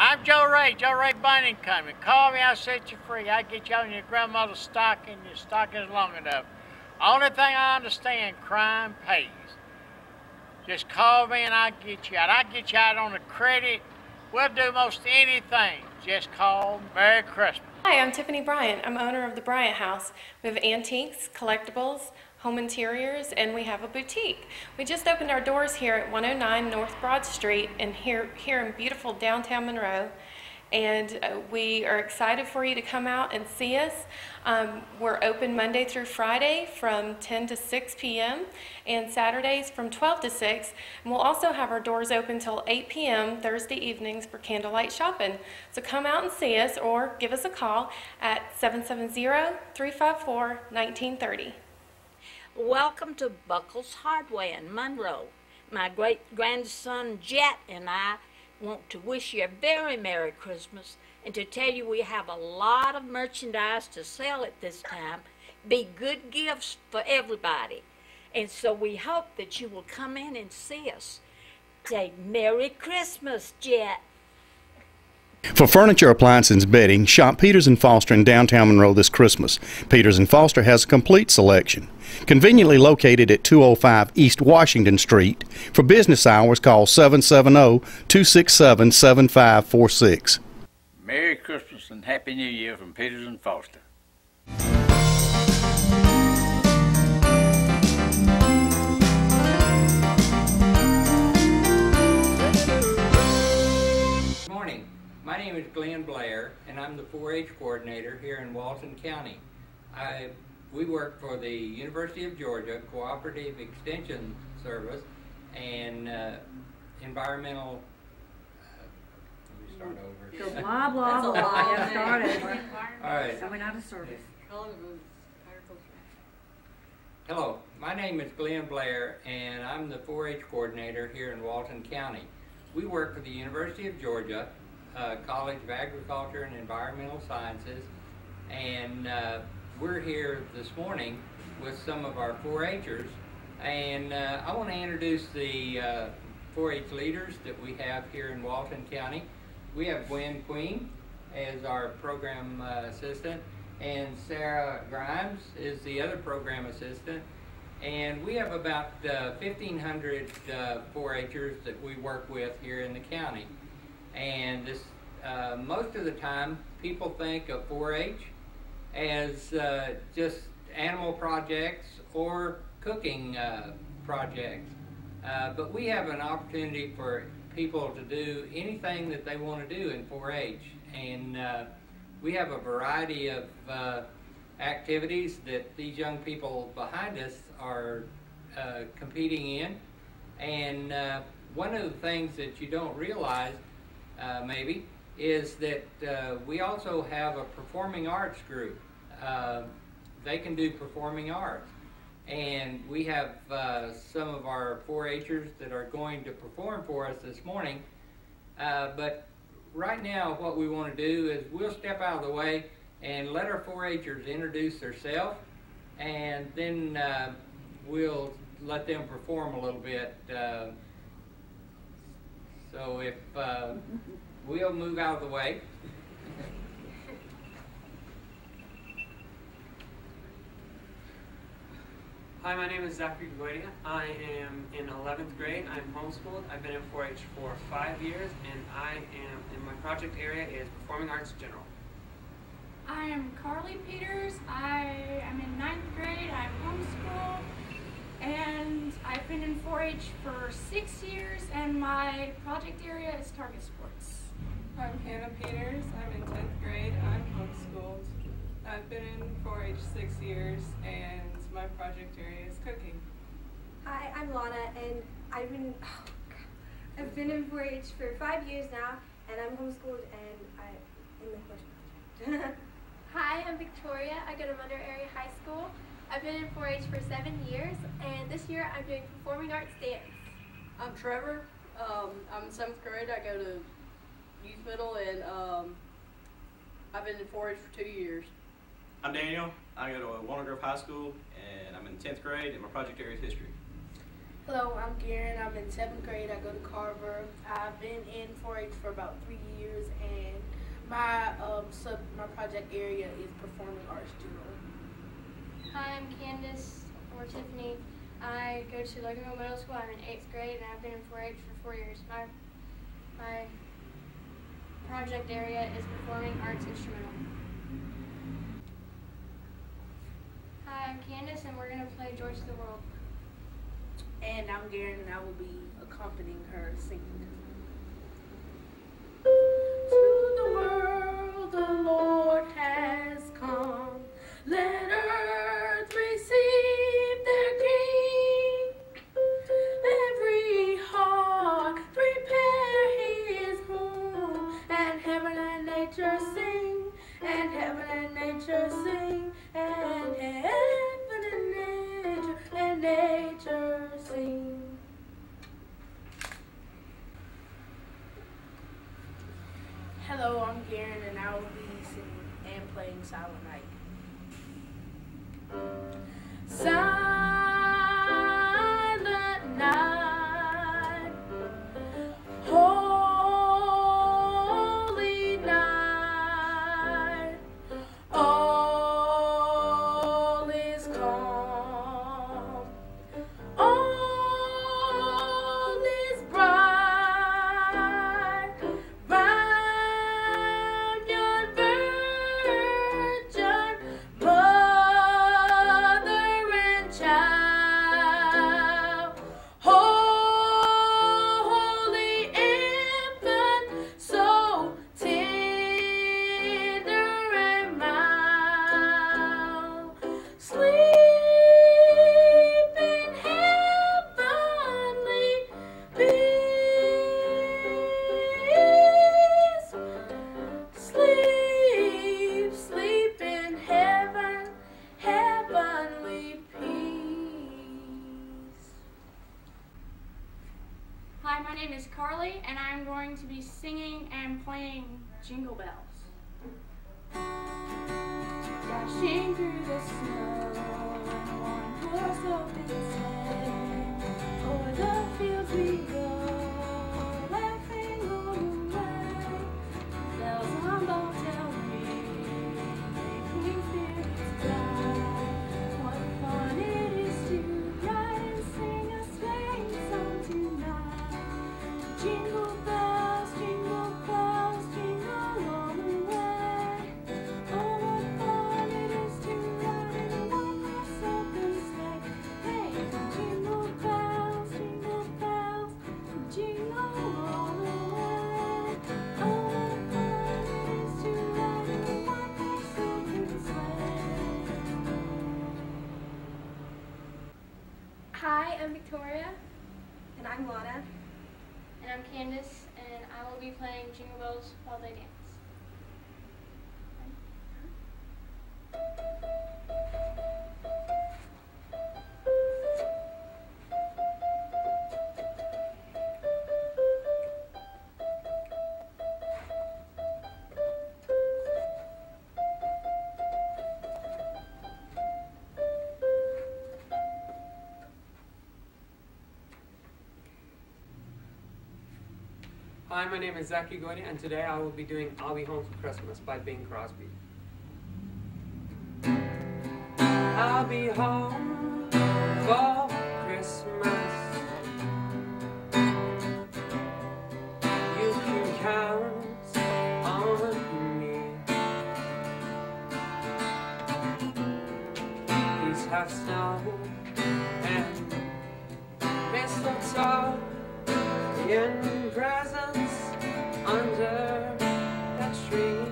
I'm Joe Ray Bunning Company. Call me, I'll set you free. I get you on your grandmother's stocking, your stocking's long enough. Only thing I understand, crime pays. Just call me and I'll get you out. I'll get you out on the credit. We'll do most anything. Just call. Merry Christmas. Hi, I'm Tiffany Bryant. I'm owner of the Bryant House. We have antiques, collectibles, home interiors, and we have a boutique. We just opened our doors here at 109 North Broad Street and here in beautiful downtown Monroe. And we are excited for you to come out and see us. We're open Monday through Friday from 10 to 6 p.m. and Saturdays from 12 to 6. And we'll also have our doors open till 8 p.m. Thursday evenings for candlelight shopping. So come out and see us or give us a call at 770-354-1930. Welcome to Buckles Hardware in Monroe. My great-grandson Jet and I want to wish you a very Merry Christmas and to tell you we have a lot of merchandise to sell at this time. Be good gifts for everybody. And so we hope that you will come in and see us. Say Merry Christmas, Jet. For furniture, appliances, and bedding, shop Peters & Foster in downtown Monroe this Christmas. Peters & Foster has a complete selection. Conveniently located at 205 East Washington Street. For business hours, call 770-267-7546. Merry Christmas and Happy New Year from Peters & Foster. Good morning. My name is Glenn Blair, and I'm the 4-H coordinator here in Walton County. We work for the University of Georgia Cooperative Extension Service and environmental. Let me start over. Go blah blah blah. Get started. All right. Coming out of service. Hello, my name is Glenn Blair, and I'm the 4-H coordinator here in Walton County. We work for the University of Georgia College of Agriculture and Environmental Sciences, and we're here this morning with some of our 4-Hers, and I want to introduce the 4-H leaders that we have here in Walton County. We have Gwen Queen as our program assistant, and Sarah Grimes is the other program assistant, and we have about 1,500 4-Hers that we work with here in the county. And this, most of the time people think of 4-H as just animal projects or cooking projects. But we have an opportunity for people to do anything that they want to do in 4-H. And we have a variety of activities that these young people behind us are competing in. And one of the things that you don't realize maybe is that we also have a performing arts group. They can do performing arts, and we have some of our 4-Hers that are going to perform for us this morning. But right now what we want to do is we'll step out of the way and let our 4-Hers introduce themselves, and then we'll let them perform a little bit. So if we'll move out of the way. Hi, my name is Zachary Goydia. I am in 11th grade. I'm homeschooled. I've been in 4-H for 5 years, and I am in my project area is Performing Arts General. I am Carly Peters. I am in 9th grade. I'm homeschooled, and I've been in 4-H for 6 years, and my project area is Target Sports. I'm Hannah Peters. I'm in 10th grade. I'm homeschooled. I've been in 4-H 6 years, and my project area is cooking. Hi, I'm Lana, and I've been in 4-H for 5 years now, and I'm homeschooled, and I'm in the horse project. Hi, I'm Victoria. I go to Monroe Area High School. I've been in 4-H for 7 years, and this year I'm doing performing arts dance. I'm Trevor. I'm in 7th grade. I go to Youth Middle, and I've been in 4-H for 2 years. I'm Daniel. I go to Walnut Grove High School, and I'm in 10th grade, and my project area is history. Hello, I'm Garen. I'm in 7th grade. I go to Carver. I've been in 4-H for about 3 years, and my my project area is performing arts general. Hi, I'm Candace or Tiffany. I go to Loganville Middle School. I'm in 8th grade, and I've been in 4-H for 4 years. My project area is performing arts instrumental. Hi, I'm Candace, and we're going to play Joy to the World. And I'm Garen, and I will be accompanying her singing. To the world the Lord has come. Let earth receive their King. Every heart prepare his home. And heaven and nature sing. And heaven and nature sing. And heaven and nature sing. Hello, I'm Garen, and I will be singing and playing Silent Night. Silent night, holy night, all is calm, all is bright, round yon virgin mother and child, holy infant, so tender and mild, sleep in heavenly peace. Sleep, sleep in heavenly peace. Hi, my name is Carly, and I'm going to be singing and playing Jingle Bells. Dashing through the snow on horse open sleigh, o'er the fields we go, laughing all the way. Bells on bobtail ring, making spirits bright. What fun it is to ride and sing a sleighing song tonight. Jingle bells, jingle all the way. Oh, what fun it is to ride in a one-horse open sleigh. Hey, jingle bells, jingle all the way. Oh, what fun it is to ride in a one-horse open sleigh. Hi, I'm Victoria. And I'm Lana. And I'm Candace, and I will be playing Jingle Bells while they dance. Hi, my name is Zach Godia, and today I will be doing I'll Be Home for Christmas by Bing Crosby. I'll be home for Christmas. You can count on me. Please have snow and mistletoe in presents under the tree.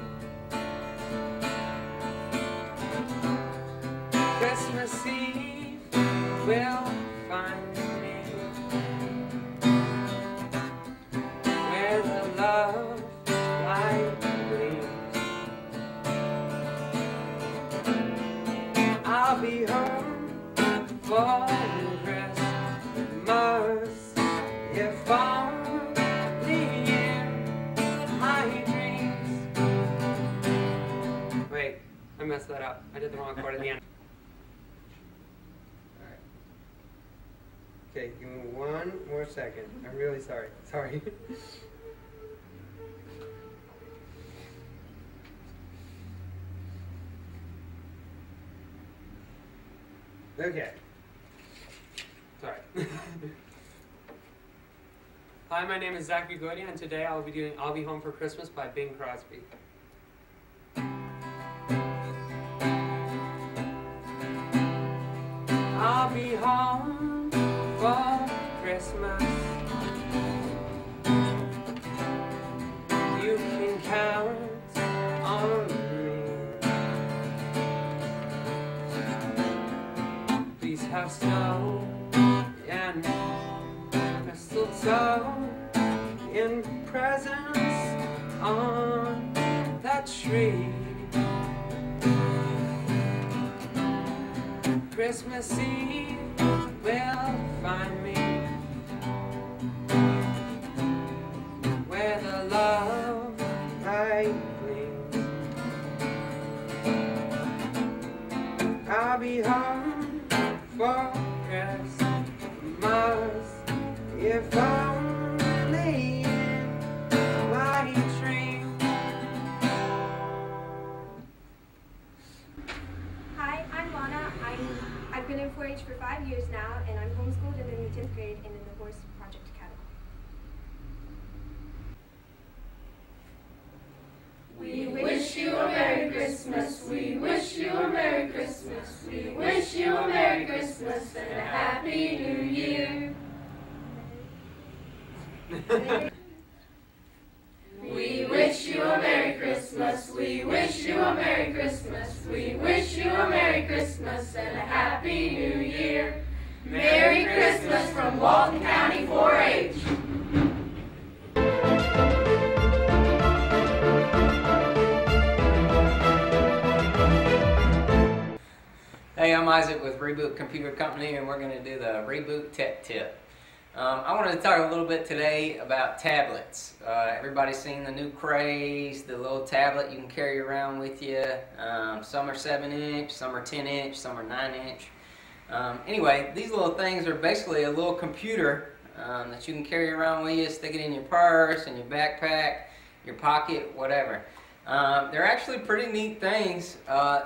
Christmas Eve will find me where the love light gleams. I'll be home for Christmas if only in my dreams. Wait, I messed that up. I did the wrong chord at the end. Alright. Okay, give me one more second. I'm really sorry. Sorry. Okay. Sorry. Hi, my name is Zachary Godia, and today I'll be doing "I'll Be Home for Christmas" by Bing Crosby. I'll be home for Christmas. You can count on me. Please have snow and mistletoe in presents on that tree. Christmas Eve will find me where the love light gleams. I'll be home for Christmas if only in my dream. Hi, I'm Lana. I've been in 4-H for 5 years now, and I'm homeschooled and in the 10th grade and in the Horse Project Academy. We wish you a Merry Christmas. We wish you a Merry Christmas. We wish you a Merry Christmas and a Happy New Year. We wish you a Merry Christmas. We wish you a Merry Christmas. We wish you a Merry Christmas and a Happy New Year. Merry Christmas from Walton County 4-H. Hey, I'm Isaac with Reboot Computer Company, and we're going to do the Reboot Tech Tip. I wanted to talk a little bit today about tablets. Everybody's seen the new craze, the little tablet you can carry around with you. Some are 7-inch, some are 10-inch, some are 9-inch. Anyway, these little things are basically a little computer that you can carry around with you, stick it in your purse, in your backpack, your pocket, whatever. They're actually pretty neat things.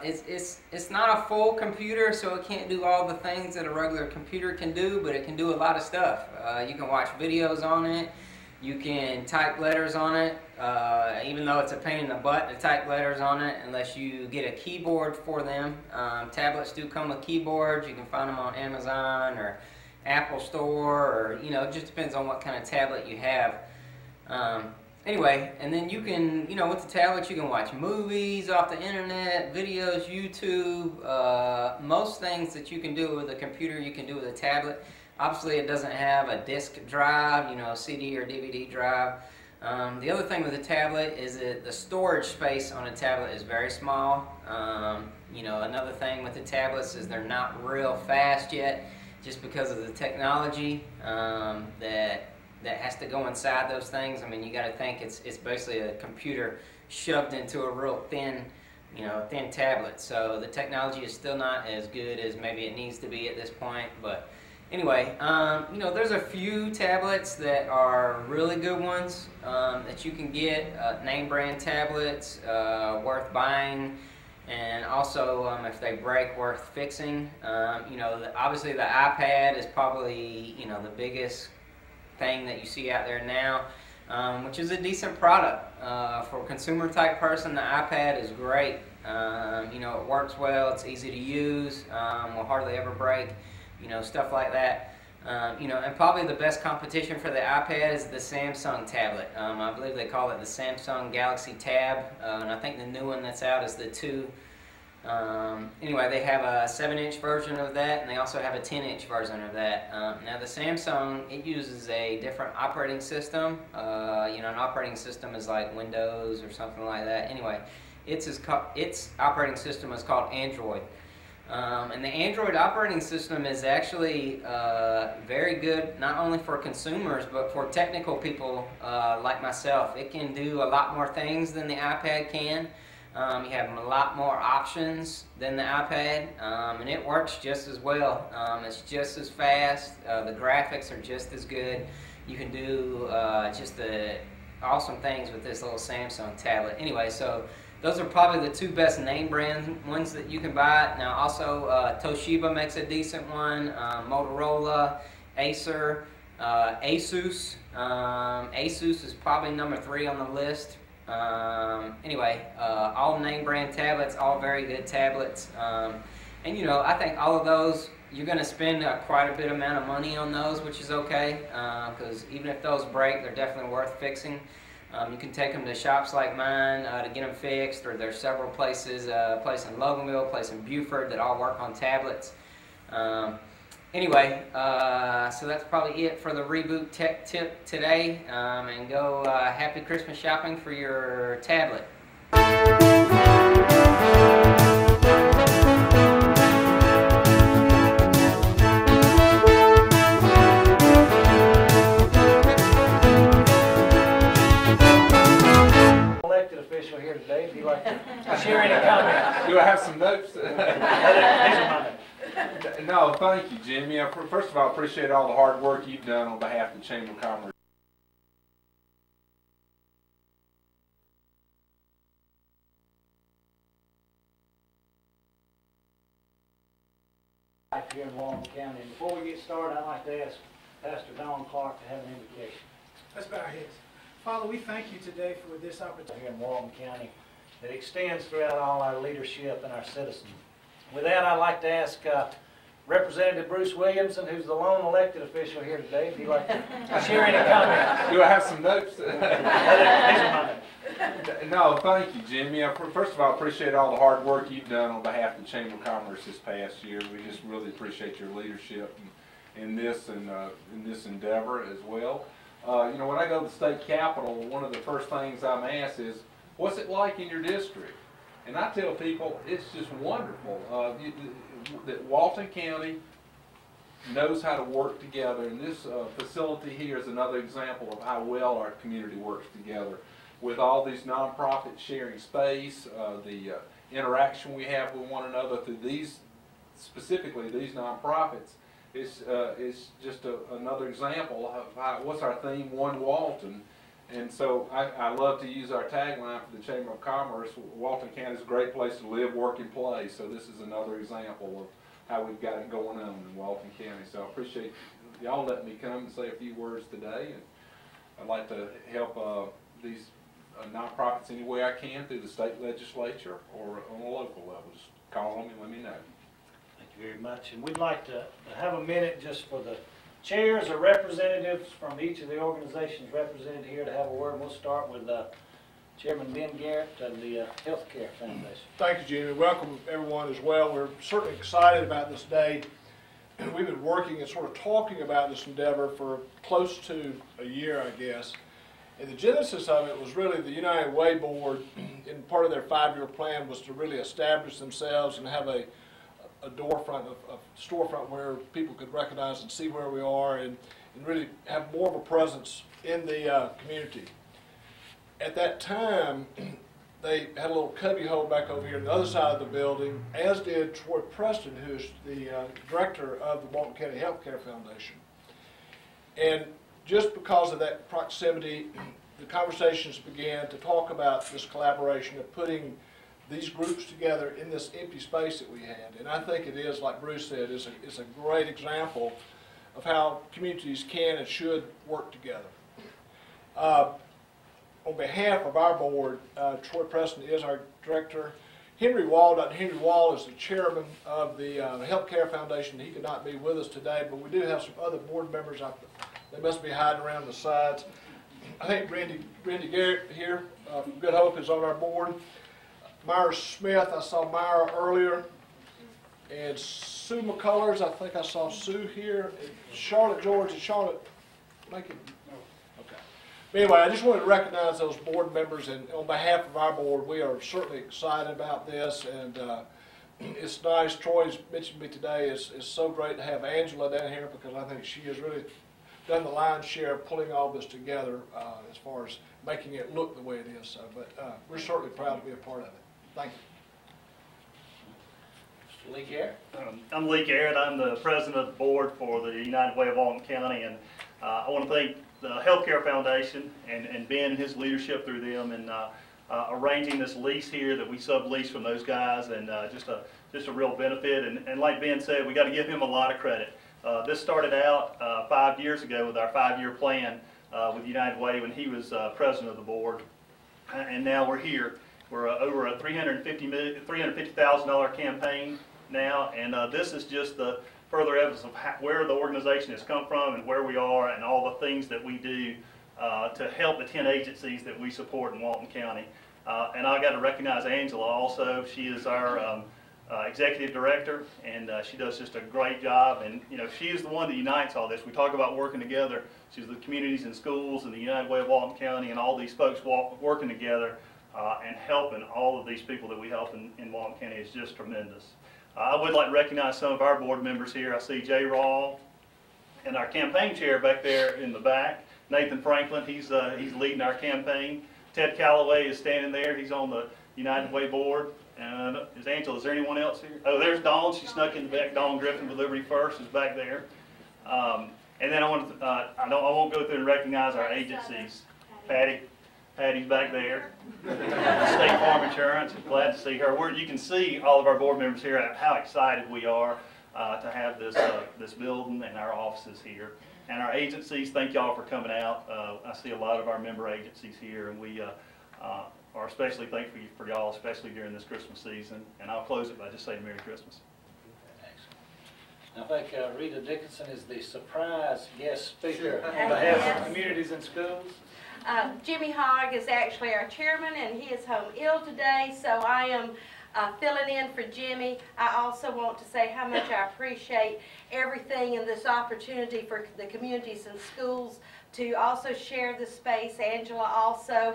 It's not a full computer, so it can't do all the things that a regular computer can do, but it can do a lot of stuff. You can watch videos on it. You can type letters on it, even though it's a pain in the butt to type letters on it unless you get a keyboard for them. Tablets do come with keyboards. You can find them on Amazon or Apple Store, or it just depends on what kind of tablet you have. Anyway, and then you can, with the tablet you can watch movies off the internet, videos, YouTube, most things that you can do with a computer you can do with a tablet. Obviously it doesn't have a disk drive, a CD or DVD drive. The other thing with a tablet is that the storage space on a tablet is very small. Another thing with the tablets is they're not real fast yet, just because of the technology that has to go inside those things. I mean, you got to think it's basically a computer shoved into a real thin, thin tablet. So the technology is still not as good as maybe it needs to be at this point. But anyway, there's a few tablets that are really good ones that you can get, name brand tablets, worth buying, and also if they break, worth fixing. Obviously the iPad is probably the biggest thing that you see out there now, which is a decent product. For a consumer type person, the iPad is great. It works well, it's easy to use, will hardly ever break, stuff like that. And probably the best competition for the iPad is the Samsung tablet. I believe they call it the Samsung Galaxy Tab, and I think the new one that's out is the 2. Anyway, they have a 7-inch version of that, and they also have a 10-inch version of that. Now the Samsung, it uses a different operating system. An operating system is like Windows or something like that. Anyway, its operating system is called Android. And the Android operating system is actually very good, not only for consumers, but for technical people like myself. It can do a lot more things than the iPad can. You have a lot more options than the iPad, and it works just as well. It's just as fast. The graphics are just as good. You can do just the awesome things with this little Samsung tablet. Anyway, so those are probably the two best name brand ones that you can buy. Now also Toshiba makes a decent one, Motorola, Acer, Asus. Asus is probably number 3 on the list. Anyway, all name brand tablets, all very good tablets. And you know, I think all of those, you're going to spend quite a bit amount of money on those, which is okay, because even if those break, they're definitely worth fixing. You can take them to shops like mine to get them fixed, or there's several places, a place in Loganville, a place in Buford that all work on tablets. Anyway, so that's probably it for the Reboot Tech Tip today, and go happy Christmas shopping for your tablet. Elected official here today, if you'd like to share any comments. Do I have some notes? These are my notes. No, thank you, Jimmy. First of all, I appreciate all the hard work you've done on behalf of the Chamber of Commerce. Here in Walton County. And before we get started, I'd like to ask Pastor Don Clark to have an invocation. Let's bow our heads. Father, we thank you today for this opportunity Here in Walton County that extends throughout all our leadership and our citizens. With that, I'd like to ask Representative Bruce Williamson, who's the lone elected official here today, if you'd like to share any comments. Do I have some notes? These are my notes. No, thank you, Jimmy. First of all, I appreciate all the hard work you've done on behalf of the Chamber of Commerce this past year. We just really appreciate your leadership in this and in this endeavor as well. You know, when I go to the state capitol, one of the first things I'm asked is, what's it like in your district? And I tell people, it's just wonderful that Walton County knows how to work together, and this facility here is another example of how well our community works together with all these nonprofits sharing space, the interaction we have with one another through these, specifically these nonprofits. It's just another example of what's our theme, One Walton. And so I love to use our tagline for the Chamber of Commerce. Walton County is a great place to live, work, and play. So this is another example of how we've got it going on in Walton County. So I appreciate y'all letting me come and say a few words today. And I'd like to help these nonprofits any way I can through the state legislature or on a local level. Just call on me and let me know. Thank you very much. And we'd like to have a minute just for the chairs or representatives from each of the organizations represented here to have a word. We'll start with Chairman Ben Garrett of the Healthcare Foundation. Thank you, Jimmy. Welcome everyone as well. We're certainly excited about this day. We've been working and sort of talking about this endeavor for close to a year, I guess. And the genesis of it was really the United Way Board, and part of their 5-year plan was to really establish themselves and have a storefront where people could recognize and see where we are and really have more of a presence in the community. At that time, they had a little cubby hole back over here on the other side of the building, as did Troy Preston, who's the director of the Walton County Healthcare Foundation. And just because of that proximity, the conversations began to talk about this collaboration of putting these groups together in this empty space that we had. And I think it is, like Bruce said, it's a great example of how communities can and should work together. On behalf of our board, Troy Preston is our director. Henry Wall, Dr. Henry Wall is the chairman of the Healthcare Foundation. He could not be with us today, but we do have some other board members. They must be hiding around the sides. I think Randy Garrett here from Good Hope is on our board. Myra Smith, I saw Myra earlier. And Sue McCullers, I think I saw Sue here. And Charlotte George, and Charlotte making... Okay. But anyway, I just wanted to recognize those board members, and on behalf of our board, we are certainly excited about this, and it's nice. Troy's mentioned me today. It's so great to have Angela down here, because I think she has really done the lion's share of pulling all this together as far as making it look the way it is. So, but we're certainly proud to be a part of it. Thank you. Mr. Lee Garrett. I'm Lee Garrett. I'm the president of the board for the United Way of Walton County, and I want to thank the Healthcare Foundation and Ben and his leadership through them and arranging this lease here that we sublease from those guys, and just a real benefit. And like Ben said, we got to give him a lot of credit. This started out 5 years ago with our 5-year plan with United Way when he was president of the board, and now we're here. We're over a $350,000 campaign now, and this is just the further evidence of where the organization has come from and where we are and all the things that we do to help the 10 agencies that we support in Walton County. And I got to recognize Angela also. She is our executive director, and she does just a great job. And you know, she is the one that unites all this. We talk about working together. She's the communities and schools and the United Way of Walton County and all these folks working together and helping all of these people that we help in Walton County is just tremendous. I would like to recognize some of our board members here. I see Jay Rawl and our campaign chair back there in the back, Nathan Franklin. He's leading our campaign. Ted Calloway is standing there. He's on the United Way board. And is there anyone else here? Oh, there's Dawn. She snuck in the back. Dawn Griffin with Liberty First is back there. And then I won't go through and recognize our agencies. Patty's back there. State Farm Insurance. Glad to see her. You can see all of our board members here how excited we are to have this building and our offices here. And our agencies, thank y'all for coming out. I see a lot of our member agencies here, and we are especially thankful for y'all, especially during this Christmas season. And I'll close it by just saying Merry Christmas. I think Rita Dickinson is the surprise guest speaker Sure. on behalf of communities and schools. Jimmy Hogg is actually our chairman, and he is home ill today, so I am filling in for Jimmy. I also want to say how much I appreciate everything in this opportunity for the communities and schools to also share this space. Angela also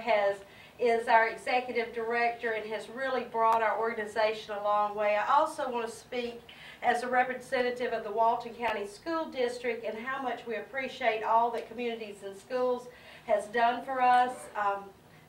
is our executive director and has really brought our organization a long way. I also want to speak as a representative of the Walton County School District and how much we appreciate all that communities and schools has done for us.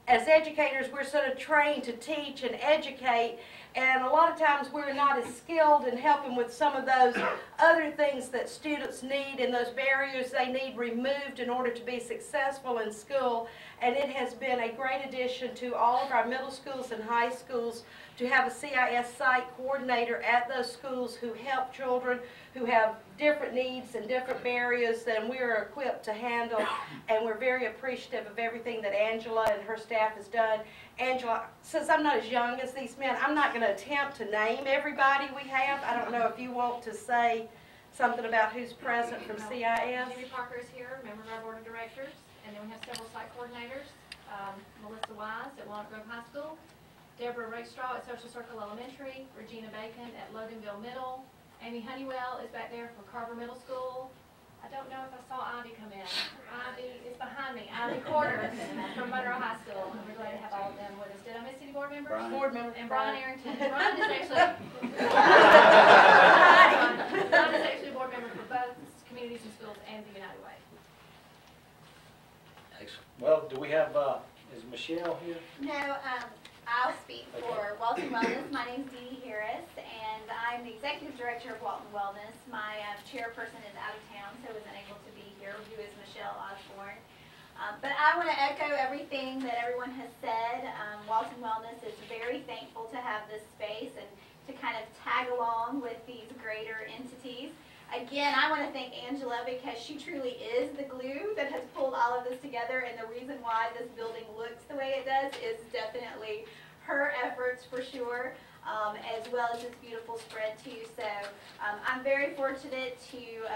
As educators, we're sort of trained to teach and educate, and a lot of times we're not as skilled in helping with some of those other things that students need and those barriers they need removed in order to be successful in school. And it has been a great addition to all of our middle schools and high schools to have a CIS site coordinator at those schools who help children who have different needs and different barriers than we are equipped to handle. And we're very appreciative of everything that Angela and her staff has done. Angela, since I'm not as young as these men, I'm not going to attempt to name everybody we have. I don't know if you want to say something about who's present from CIS. Jimmy Parker is here, member of our board of directors, and then we have several site coordinators. Melissa Wise at Walnut Grove High School, Deborah Rakestraw at Social Circle Elementary, Regina Bacon at Loganville Middle, Amy Honeywell is back there for Carver Middle School. I don't know if I saw Ivy come in. Ivy is behind me. Ivy Corder from Monroe High School. And we're glad to have all of them with us. Did I miss any board members? Brian. Board member. And Brian Arrington. Brian is actually Brian is actually a board member for both communities and schools and the United Way. Excellent. Well, do we have, is Michelle here? No, I'll speak for Walton Wellness. My name is Dee Harris, and I'm the executive director of Walton Wellness. My chairperson is out of town, so isn't able to be here, who is Michelle Osborne. But I want to echo everything that everyone has said. Walton Wellness is very thankful to have this space and to kind of tag along with these greater entities. Again, I want to thank Angela because she truly is the glue that has pulled all of this together, and the reason why this building looks the way it does is definitely her efforts for sure, as well as this beautiful spread too. So I'm very fortunate to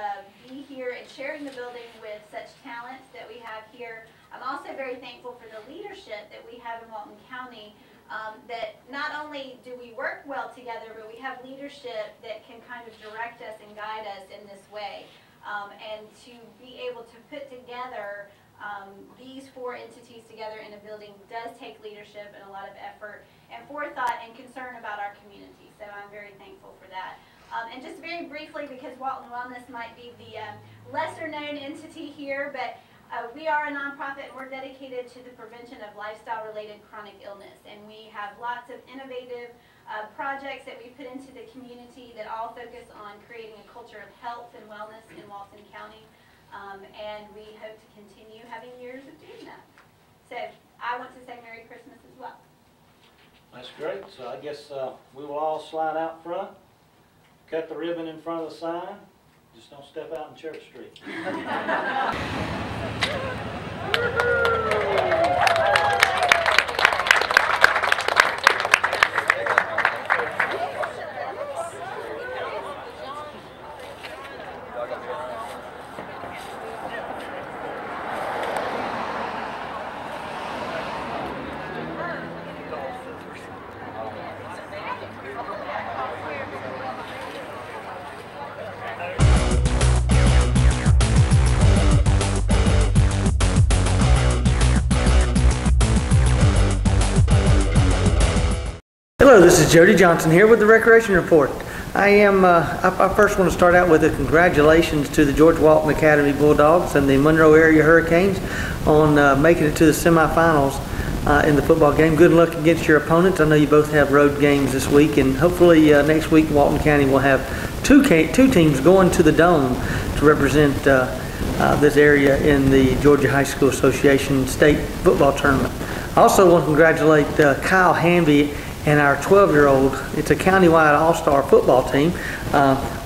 be here and sharing the building with such talent that we have here. I'm also very thankful for the leadership that we have in Walton County. That not only do we work well together, but we have leadership that can kind of direct us and guide us in this way. And to be able to put together these four entities together in a building does take leadership and a lot of effort and forethought and concern about our community. So I'm very thankful for that. And just very briefly, because Walton Wellness might be the lesser known entity here, but We are a nonprofit and we're dedicated to the prevention of lifestyle-related chronic illness. And we have lots of innovative projects that we put into the community that all focus on creating a culture of health and wellness in Walton County. And we hope to continue having years of doing that. So I want to say Merry Christmas as well. That's great. So I guess we will all slide out front, cut the ribbon in front of the sign. Just don't step out in Church Street. Hello, this is Jody Johnson here with the Recreation Report. I first want to start out with a congratulations to the George Walton Academy Bulldogs and the Monroe Area Hurricanes on making it to the semifinals in the football game. Good luck against your opponents. I know you both have road games this week, and hopefully next week Walton County will have two teams going to the Dome to represent this area in the Georgia High School Association State Football Tournament. I also want to congratulate Kyle Hanby and our 12-year-old. It's a countywide all-star football team.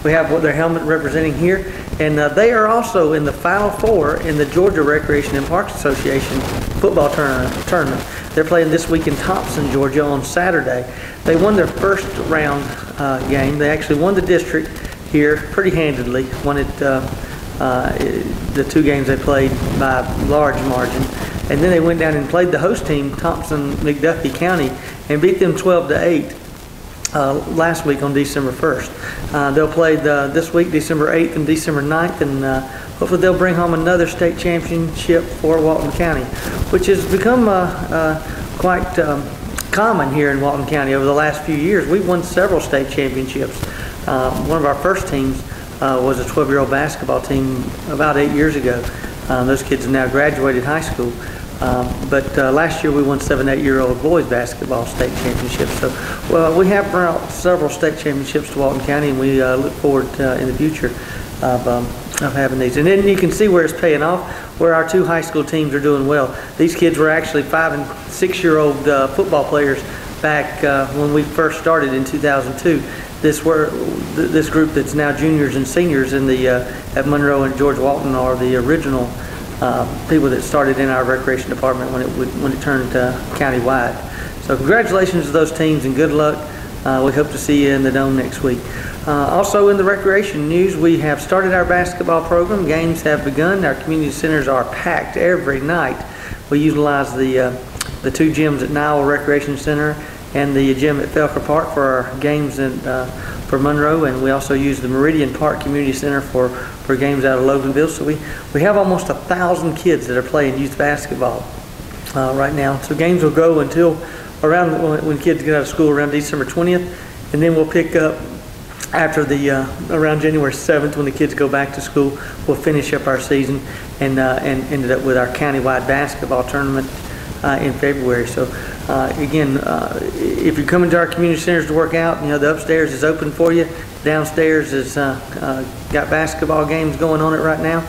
We have their helmet representing here, and they are also in the Final Four in the Georgia Recreation and Parks Association football tournament. They're playing this week in Thompson, Georgia on Saturday. They won their first round game. They actually won the district here pretty handedly, won it the two games they played by a large margin. And then they went down and played the host team, Thompson-McDuffie County, and beat them 12-8 last week on December 1st. They'll play this week, December 8th and December 9th, and hopefully they'll bring home another state championship for Walton County, which has become quite common here in Walton County over the last few years. We've won several state championships. One of our first teams was a 12-year-old basketball team about 8 years ago. Those kids have now graduated high school. But last year we won 7 8-year-old boys basketball state championships. So we have brought several state championships to Walton County, and we look forward in the future of having these. And then you can see where it's paying off, where our two high school teams are doing well. These kids were actually 5 and 6-year-old football players back when we first started in 2002. This group that's now juniors and seniors in the at Monroe and George Walton are the original people that started in our recreation department when it turned county-wide. So congratulations to those teams and good luck. We hope to see you in the Dome next week. Also in the recreation news, we have started our basketball program. Games have begun. Our community centers are packed every night. We utilize the two gyms at Nile Recreation Center and the gym at Felker Park for our games for Monroe, and we also use the Meridian Park Community Center for games out of Loganville. So we have almost 1,000 kids that are playing youth basketball right now. So games will go until around when kids get out of school around December 20th, and then we'll pick up after around January 7th when the kids go back to school. We'll finish up our season and ended up with our countywide basketball tournament in February. So again, if you're coming to our community centers to work out, the upstairs is open for you. Downstairs is got basketball games going on it right now,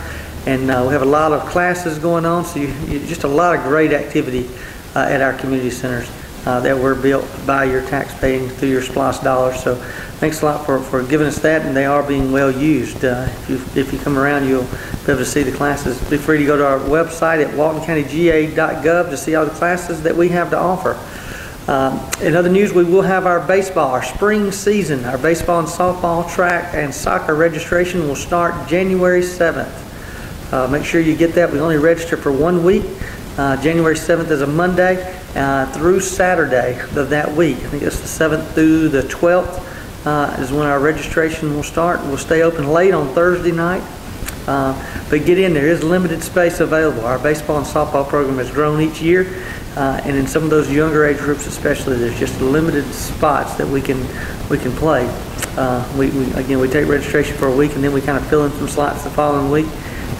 and we have a lot of classes going on. So just a lot of great activity at our community centers that were built by your tax paying through your SPLOST dollars. So thanks a lot for giving us that, and they are being well used. If you come around, you'll be able to see the classes. Be free to go to our website at waltoncountyga.gov to see all the classes that we have to offer. In other news, we will have our baseball, our spring season. Our baseball and softball, track, and soccer registration will start January 7th. Make sure you get that. We only register for 1 week. January 7th is a Monday through Saturday of that week. I think it's the 7th through the 12th is when our registration will start. We'll stay open late on Thursday night. But get in there. There's limited space available. Our baseball and softball program has grown each year. And in some of those younger age groups especially, there's just limited spots that we can play. We take registration for a week, and then we kind of fill in some slots the following week.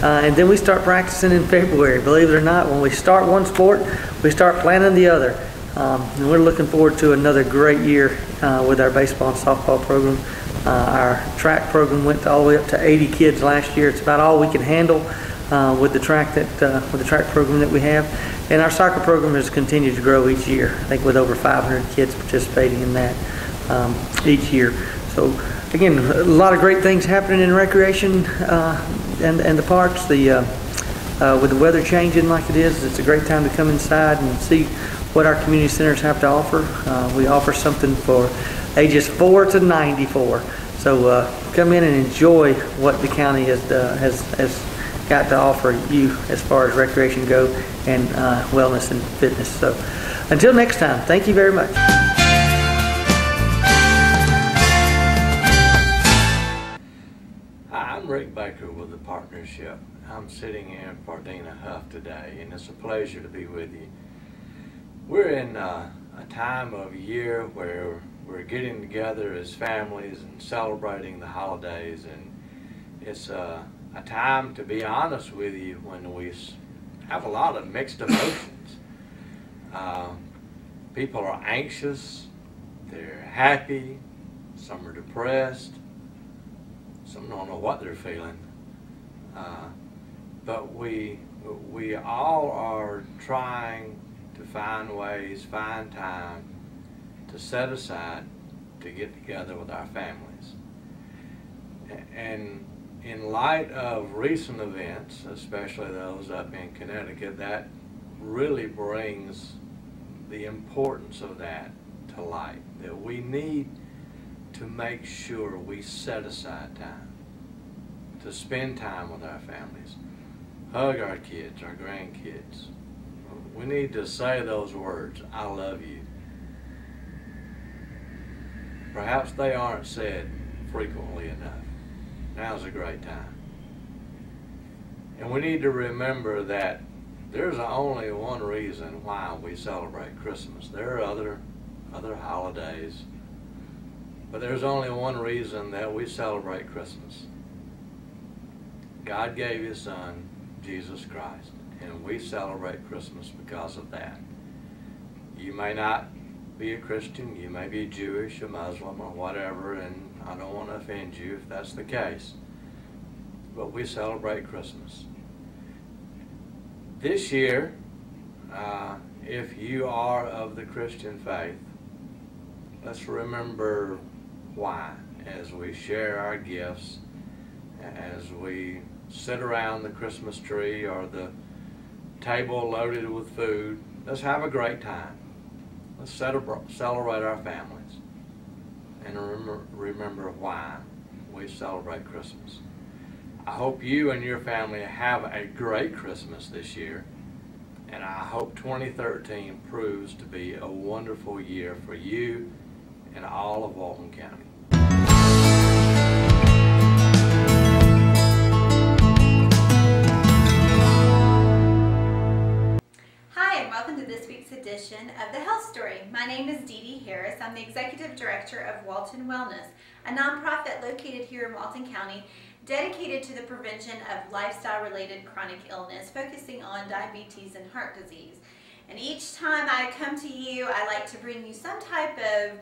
And then we start practicing in February. Believe it or not, when we start one sport, we start planning the other. And we're looking forward to another great year with our baseball and softball program. Our track program went all the way up to 80 kids last year. It's about all we can handle with the track program that we have. And our soccer program has continued to grow each year. I think with over 500 kids participating in that each year. So again, a lot of great things happening in recreation and the parks. With the weather changing like it is, it's a great time to come inside and see what our community centers have to offer. We offer something for ages 4 to 94. So come in and enjoy what the county has got to offer you as far as recreation go and wellness and fitness. So until next time, thank you very much. I'm Rick Baker with the partnership. I'm sitting in for Dina Huff today, and it's a pleasure to be with you. We're in a time of year where we're getting together as families and celebrating the holidays, and it's a time, to be honest with you, when we have a lot of mixed emotions. People are anxious, they're happy, some are depressed, some don't know what they're feeling. But we all are trying to find ways, find time to set aside to get together with our families. And in light of recent events, especially those up in Connecticut, that really brings the importance of that to light, that we need to make sure we set aside time to spend time with our families, hug our kids, our grandkids. We need to say those words, I love you. Perhaps they aren't said frequently enough. Now's a great time. And we need to remember that there's only one reason why we celebrate Christmas. There are other holidays, but there's only one reason that we celebrate Christmas. God gave His Son, Jesus Christ, and we celebrate Christmas because of that. You may not be a Christian, you may be Jewish, a Muslim, or whatever, and I don't want to offend you if that's the case, but we celebrate Christmas. This year, if you are of the Christian faith, let's remember why as we share our gifts, as we sit around the Christmas tree or the table loaded with food. Let's have a great time. Let's celebrate our families and remember why we celebrate Christmas. I hope you and your family have a great Christmas this year, and I hope 2013 proves to be a wonderful year for you and all of Walton County. Hi, and welcome to this week's edition of The Health Story. My name is Dee Dee Harris. I'm the Executive Director of Walton Wellness, a nonprofit located here in Walton County dedicated to the prevention of lifestyle-related chronic illness, focusing on diabetes and heart disease. And each time I come to you, I like to bring you some type of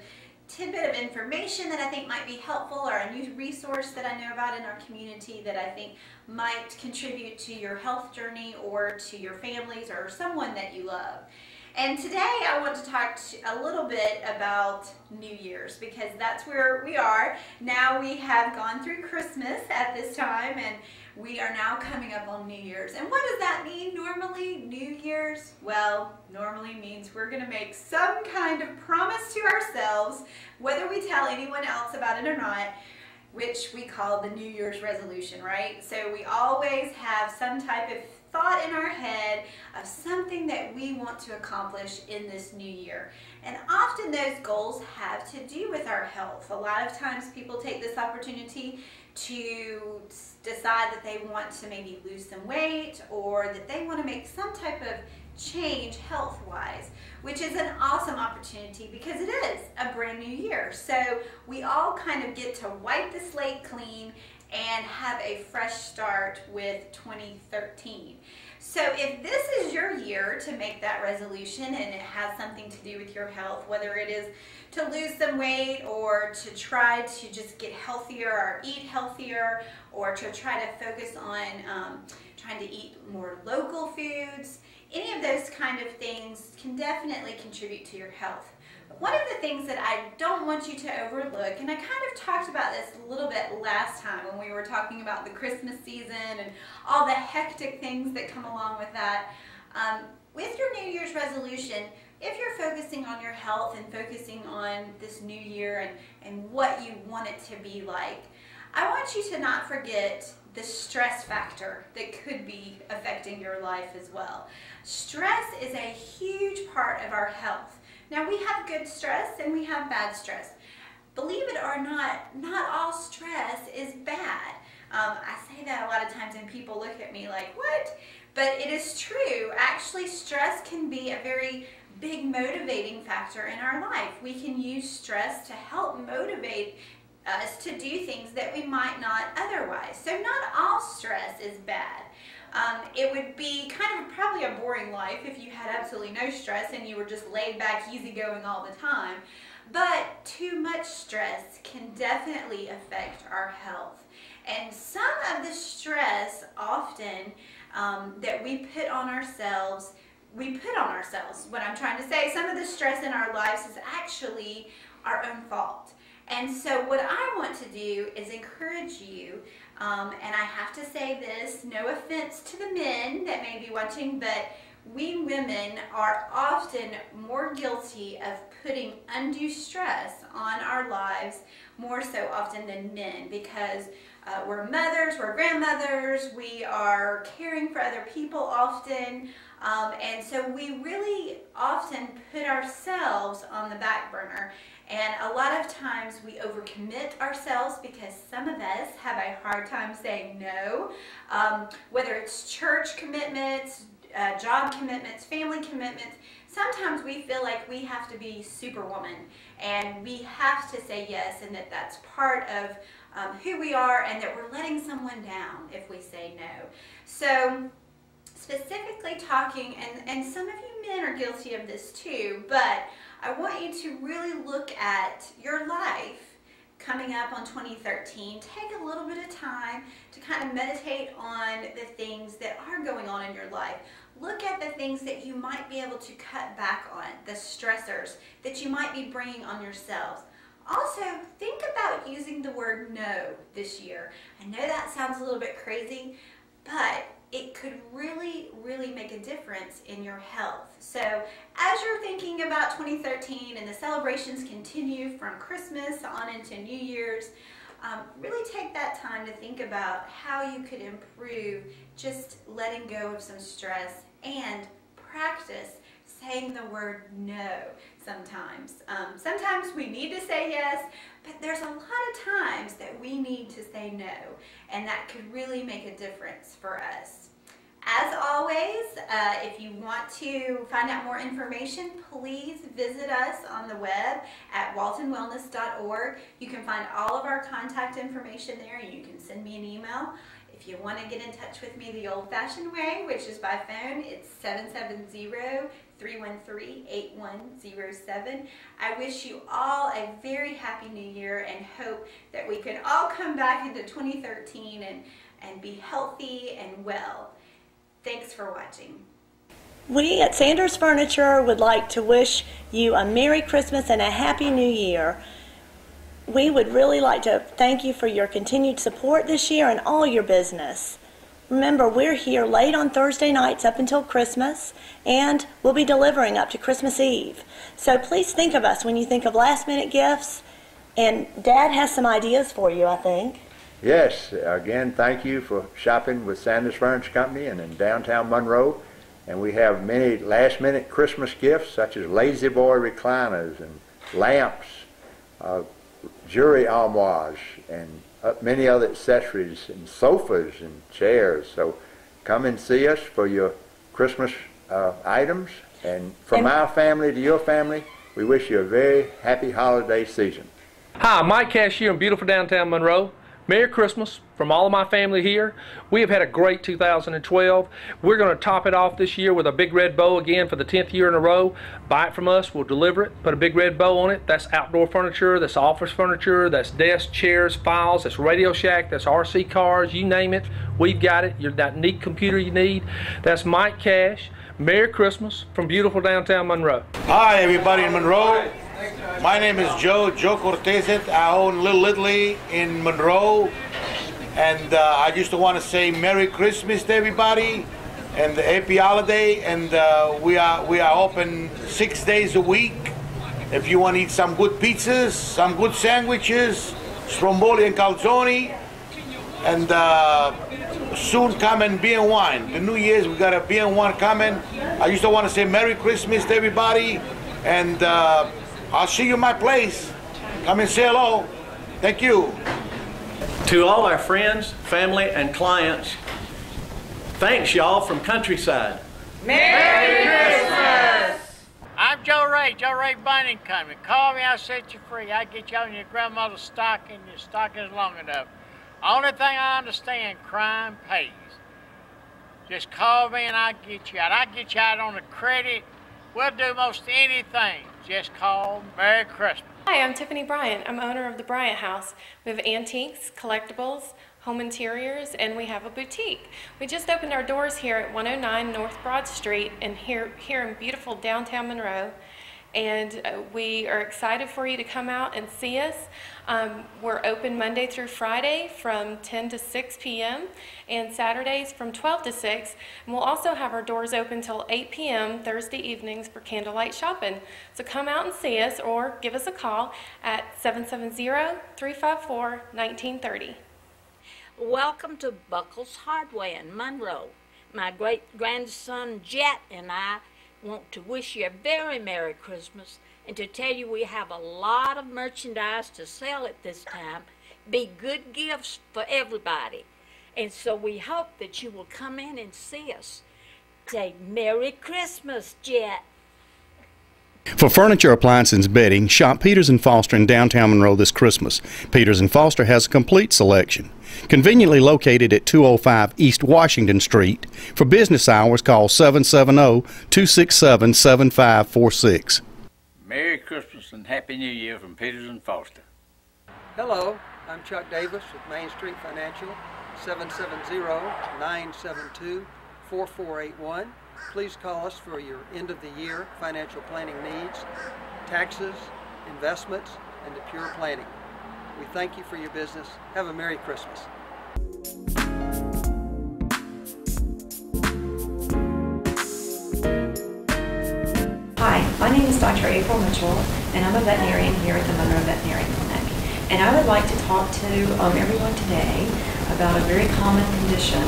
tidbit of information that I think might be helpful, or a new resource that I know about in our community that I think might contribute to your health journey or to your families or someone that you love. And today I want to talk a little bit about New Year's, because that's where we are. Now we have gone through Christmas at this time, and we are now coming up on New Year's. And what does that mean normally, New Year's? Well, normally means we're going to make some kind of promise to ourselves, whether we tell anyone else about it or not, which we call the New Year's resolution, right? So we always have some type of thought in our head of something that we want to accomplish in this new year. And often those goals have to do with our health. A lot of times people take this opportunity to decide that they want to maybe lose some weight, or that they want to make some type of change health-wise, which is an awesome opportunity because it is a brand new year. So we all kind of get to wipe the slate clean and have a fresh start with 2013. So if this is your year to make that resolution and it has something to do with your health, whether it is to lose some weight or to try to just get healthier or eat healthier, or to try to focus on trying to eat more local foods, any of those kind of things can definitely contribute to your health. One of the things that I don't want you to overlook, and I kind of talked about this a little bit last time when we were talking about the Christmas season and all the hectic things that come along with that, with your New Year's resolution, if you're focusing on your health and focusing on this new year and what you want it to be like, I want you to not forget the stress factor that could be affecting your life as well. Stress is a huge part of our health. Now, we have good stress and we have bad stress. Believe it or not all stress is bad. I say that a lot of times and people look at me like, what? But it is true. Actually, stress can be a very big motivating factor in our life. We can use stress to help motivate us to do things that we might not otherwise. So not all stress is bad. It would be kind of probably a boring life if you had absolutely no stress and you were just laid back, easygoing all the time. But too much stress can definitely affect our health. And some of the stress often that we put on ourselves, what I'm trying to say, some of the stress in our lives is actually our own fault. And so what I want to do is encourage you, and I have to say this, no offense to the men that may be watching, but we women are often more guilty of putting undue stress on our lives more so often than men, because we're mothers, we're grandmothers, we are caring for other people often, and so we really often put ourselves on the back burner. And a lot of times we overcommit ourselves because some of us have a hard time saying no, whether it's church commitments, job commitments, family commitments. Sometimes we feel like we have to be superwoman and we have to say yes, and that that's part of who we are, and that we're letting someone down if we say no. So specifically talking, and some of you men are guilty of this too, but I want you to really look at your life coming up on 2013. Take a little bit of time to kind of meditate on the things that are going on in your life. Look at the things that you might be able to cut back on, the stressors that you might be bringing on yourselves. Also, think about using the word no this year. I know that sounds a little bit crazy, but it could really, really make a difference in your health. So as you're thinking about 2013 and the celebrations continue from Christmas on into New Year's, really take that time to think about how you could improve just letting go of some stress and practice saying the word no sometimes. Sometimes we need to say yes, but there's a lot of times that we need to say no, and that could really make a difference for us. As always, if you want to find out more information, please visit us on the web at waltonwellness.org. You can find all of our contact information there, and you can send me an email. If you want to get in touch with me the old-fashioned way, which is by phone, it's 770-313-8107. I wish you all a very happy new year and hope that we can all come back into 2013 and be healthy and well. Thanks for watching. We at Sanders Furniture would like to wish you a Merry Christmas and a Happy New Year. We would really like to thank you for your continued support this year and all your business. Remember, we're here late on Thursday nights up until Christmas, and we'll be delivering up to Christmas Eve. So please think of us when you think of last-minute gifts, and Dad has some ideas for you, I think. Yes, again, thank you for shopping with Sanders Furniture Company and in downtown Monroe. And we have many last-minute Christmas gifts, such as Lazy Boy recliners and lamps, jewelry armoires, and many other accessories, and sofas and chairs. So come and see us for your Christmas items. And from our family to your family, we wish you a very happy holiday season. Hi, I'm Mike Cashier in beautiful downtown Monroe. Merry Christmas from all of my family here. We have had a great 2012. We're going to top it off this year with a big red bow again for the 10th year in a row. Buy it from us, we'll deliver it, put a big red bow on it. That's outdoor furniture, that's office furniture, that's desks, chairs, files, that's Radio Shack, that's RC cars, you name it, we've got it. You're that neat computer you need. That's Mike Cash. Merry Christmas from beautiful downtown Monroe. Hi everybody in Monroe. My name is Joe Cortez. I own Little Italy in Monroe, and I just want to say Merry Christmas to everybody and Happy Holiday. And we are open 6 days a week. If you want to eat some good pizzas, some good sandwiches, stromboli and calzone, and soon coming beer and wine. The New Year's we got a beer and wine coming. I just want to say Merry Christmas to everybody, and I'll see you in my place. Come and say hello. Thank you. To all our friends, family, and clients, thanks y'all from Countryside. Merry Christmas! I'm Joe Ray Bunning Company. Call me, I'll set you free. I get you on your grandmother's stocking, your stocking's long enough. Only thing I understand, crime pays. Just call me and I'll get you out. I'll get you out on the credit. We'll do most anything. Just call. Merry Christmas. Hi, I'm Tiffany Bryant. I'm owner of the Bryant House. We have antiques, collectibles, home interiors, and we have a boutique. We just opened our doors here at 109 North Broad Street and here in beautiful downtown Monroe. And we are excited for you to come out and see us. We're open Monday through Friday from 10 to 6 p.m. and Saturdays from 12 to 6. And we'll also have our doors open till 8 p.m. Thursday evenings for candlelight shopping. So come out and see us or give us a call at 770-354-1930. Welcome to Buckles Hardware in Monroe. My great-grandson Jet and I want to wish you a very Merry Christmas and to tell you we have a lot of merchandise to sell at this time. Be good gifts for everybody. And so we hope that you will come in and see us. Say Merry Christmas, Jet. For furniture, appliances, and bedding, shop Peters & Foster in downtown Monroe this Christmas. Peters & Foster has a complete selection. Conveniently located at 205 East Washington Street. For business hours, call 770-267-7546. Merry Christmas and Happy New Year from Peters & Foster. Hello, I'm Chuck Davis with Main Street Financial, 770-972-4481. Please call us for your end-of-the-year financial planning needs, taxes, investments, and the pure planning. We thank you for your business. Have a Merry Christmas. Hi, my name is Dr. April Mitchell, and I'm a veterinarian here at the Monroe Veterinary Clinic. And I would like to talk to everyone today about a very common condition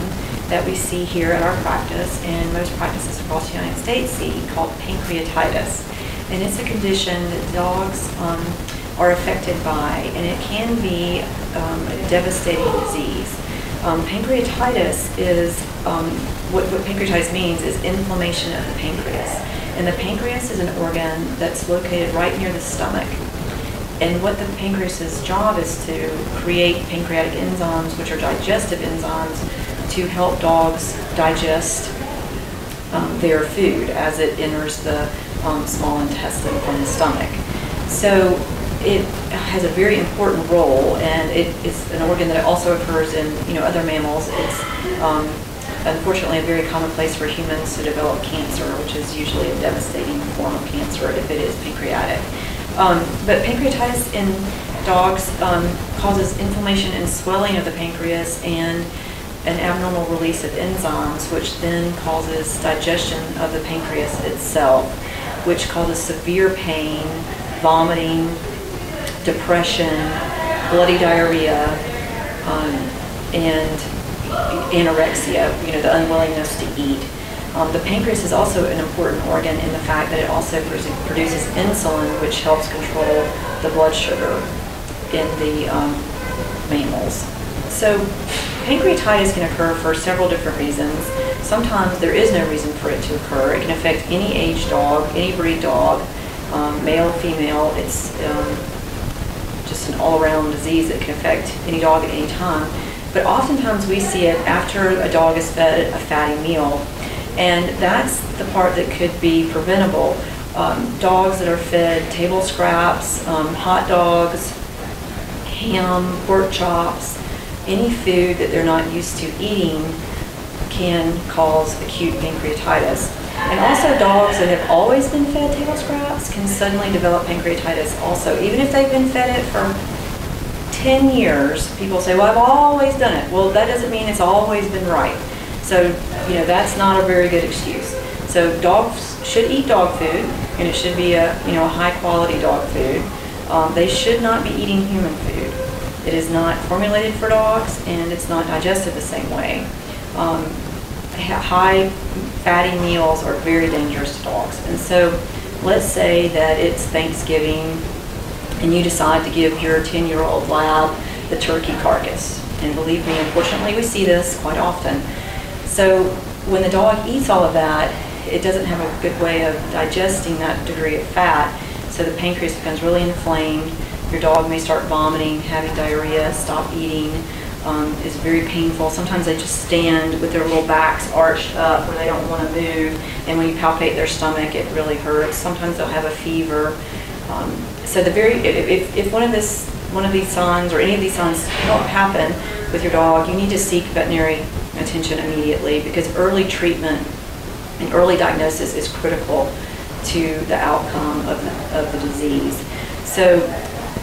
that we see here at our practice and most practices across the United States see, called pancreatitis. And it's a condition that dogs are affected by, and it can be a devastating disease. Pancreatitis is, what pancreatitis means is inflammation of the pancreas. And the pancreas is an organ that's located right near the stomach. And what the pancreas's job is to create pancreatic enzymes, which are digestive enzymes, to help dogs digest their food as it enters the small intestine from the stomach. So it has a very important role, and it is an organ that also occurs in other mammals. It's unfortunately a very common place for humans to develop cancer, which is usually a devastating form of cancer if it is pancreatic. But pancreatitis in dogs causes inflammation and swelling of the pancreas and an abnormal release of enzymes, which then causes digestion of the pancreas itself, which causes severe pain, vomiting, depression, bloody diarrhea, and anorexia, the unwillingness to eat. The pancreas is also an important organ in the fact that it also produces insulin, which helps control the blood sugar in the mammals. So pancreatitis can occur for several different reasons. Sometimes there is no reason for it to occur. It can affect any age dog, any breed dog, male, female. It's just just an all-around disease that can affect any dog at any time. But oftentimes we see it after a dog is fed a fatty meal, and that's the part that could be preventable. Dogs that are fed table scraps, hot dogs, ham, pork chops, any food that they're not used to eating can cause acute pancreatitis. And also dogs that have always been fed table scraps can suddenly develop pancreatitis also. Even if they've been fed it for 10 years, people say, well, I've always done it. Well, that doesn't mean it's always been right. So, that's not a very good excuse. So dogs should eat dog food, and it should be a high quality dog food. They should not be eating human food. It is not formulated for dogs, and it's not digested the same way. High fatty meals are very dangerous to dogs. And so let's say that it's Thanksgiving and you decide to give your 10-year-old lab the turkey carcass. And believe me, unfortunately, we see this quite often. So when the dog eats all of that, it doesn't have a good way of digesting that degree of fat. So the pancreas becomes really inflamed. Your dog may start vomiting, having diarrhea, stop eating. Is very painful. Sometimes they just stand with their little backs arched up where they don't want to move, and when you palpate their stomach, it really hurts. Sometimes they'll have a fever. So if one of these signs or any of these signs don't happen with your dog, you need to seek veterinary attention immediately, because early treatment and early diagnosis is critical to the outcome of the disease. So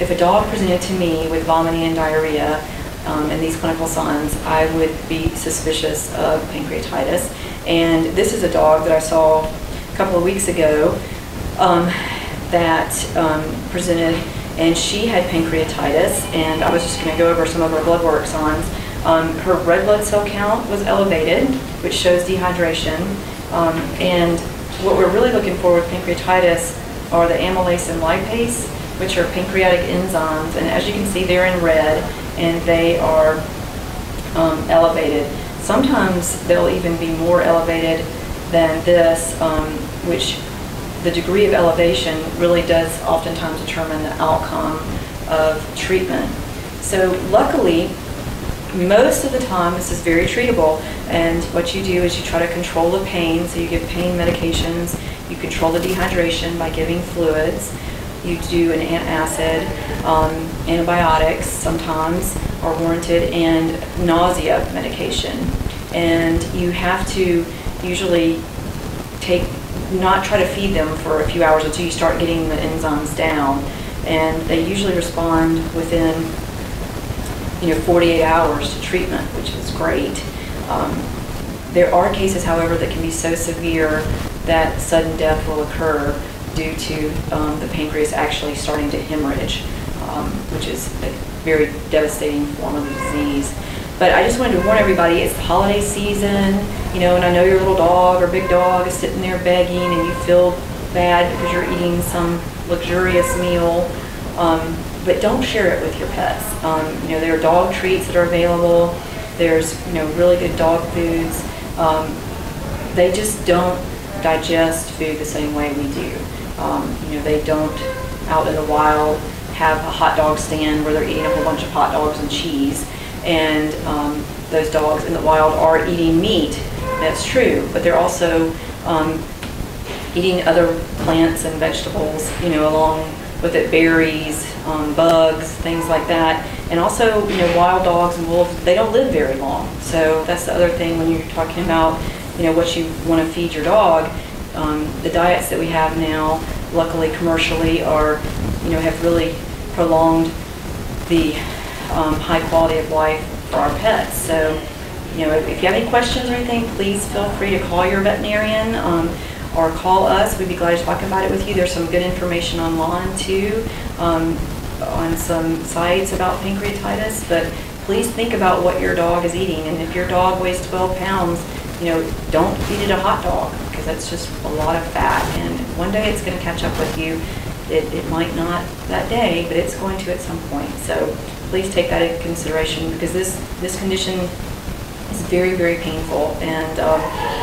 if a dog presented to me with vomiting and diarrhea, and these clinical signs, I would be suspicious of pancreatitis. And this is a dog that I saw a couple of weeks ago that presented, and she had pancreatitis, and I was just going to go over some of her blood work signs. Her red blood cell count was elevated, which shows dehydration, and what we're really looking for with pancreatitis are the amylase and lipase, which are pancreatic enzymes, and as you can see, they're in red, and they are elevated. Sometimes they'll even be more elevated than this, which the degree of elevation really does oftentimes determine the outcome of treatment. So luckily, most of the time this is very treatable, and what you do is you try to control the pain, so you give pain medications, you control the dehydration by giving fluids, you do an antacid, antibiotics sometimes are warranted, and nausea medication. And you have to usually not try to feed them for a few hours until you start getting the enzymes down. And they usually respond within 48 hours to treatment, which is great. There are cases, however, that can be so severe that sudden death will occur due to the pancreas actually starting to hemorrhage, which is a very devastating form of the disease. But I just wanted to warn everybody, it's the holiday season, and I know your little dog or big dog is sitting there begging and you feel bad because you're eating some luxurious meal, but don't share it with your pets. There are dog treats that are available. There's, really good dog foods. They just don't digest food the same way we do. They don't, out in the wild, have a hot dog stand where they're eating a whole bunch of hot dogs and cheese. And those dogs in the wild are eating meat, that's true, but they're also eating other plants and vegetables, along with it, berries, bugs, things like that. And also, wild dogs and wolves, they don't live very long. So that's the other thing when you're talking about, what you want to feed your dog. The diets that we have now, luckily commercially, are, have really prolonged the high quality of life for our pets. So, if you have any questions or anything, please feel free to call your veterinarian or call us. We'd be glad to talk about it with you. There's some good information online too, on some sites about pancreatitis, but please think about what your dog is eating. And if your dog weighs 12 pounds, don't feed it a hot dog, because that's just a lot of fat. And one day it's going to catch up with you. It might not that day, but it's going to at some point. So please take that into consideration, because this condition is very, very painful. And